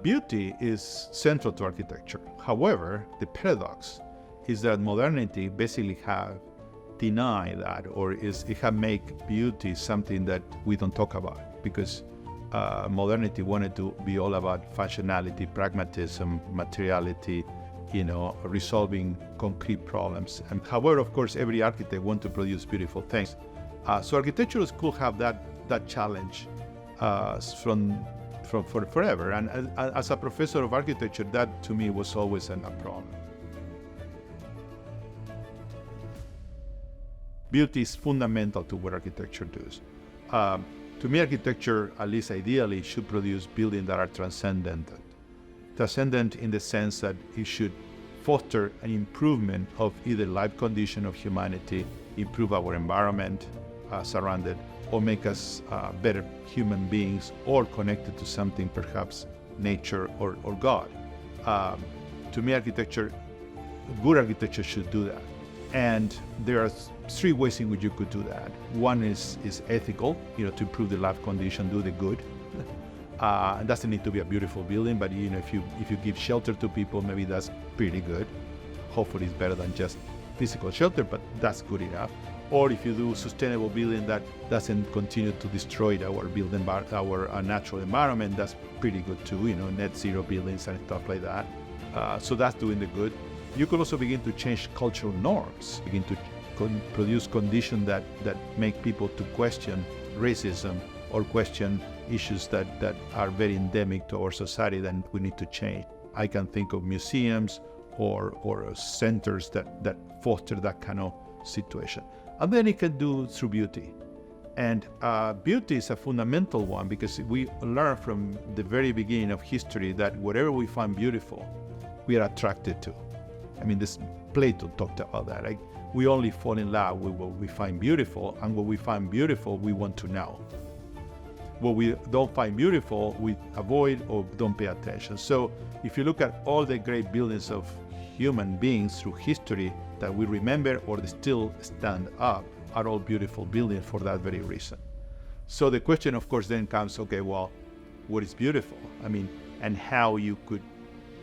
Beauty is central to architecture. However, the paradox is that modernity basically have denied that, or it have made beauty something that we don't talk about, because modernity wanted to be all about functionality, pragmatism, materiality, resolving concrete problems. And however, of course, every architect wants to produce beautiful things. So architectural school have that challenge for forever. And as a professor of architecture, that to me was always a problem. Beauty is fundamental to what architecture does. To me, architecture, at least ideally, should produce buildings that are transcendent. Transcendent in the sense that it should foster an improvement of either life condition of humanity, improve our environment surrounded, or make us better human beings, or connected to something, perhaps nature or God. To me, good architecture should do that. And there are three ways in which you could do that. One is ethical, to improve the life condition, do the good. It doesn't need to be a beautiful building, but if you give shelter to people, maybe that's pretty good. Hopefully it's better than just physical shelter, but that's good enough. Or if you do sustainable building that doesn't continue to destroy our natural environment, that's pretty good too. Net zero buildings and stuff like that. So that's doing the good. You could also begin to change cultural norms, begin to produce conditions that make people to question racism or question issues that are very endemic to our society that we need to change. I can think of museums or centers that foster that kind of situation. And then it can do through beauty. And beauty is a fundamental one, because we learn from the very beginning of history that whatever we find beautiful, we are attracted to. This Plato talked about that. Right? We only fall in love with what we find beautiful, and what we find beautiful, we want to know. What we don't find beautiful, we avoid or don't pay attention. So if you look at all the great buildings of human beings through history that we remember or they still stand up, are all beautiful buildings for that very reason. So the question, of course, then comes, okay, well, what is beautiful? And how you could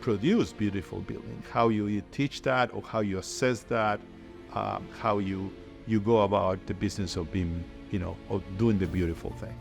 produce beautiful buildings, how you teach that, or how you assess that, how you go about the business of being, of doing the beautiful thing.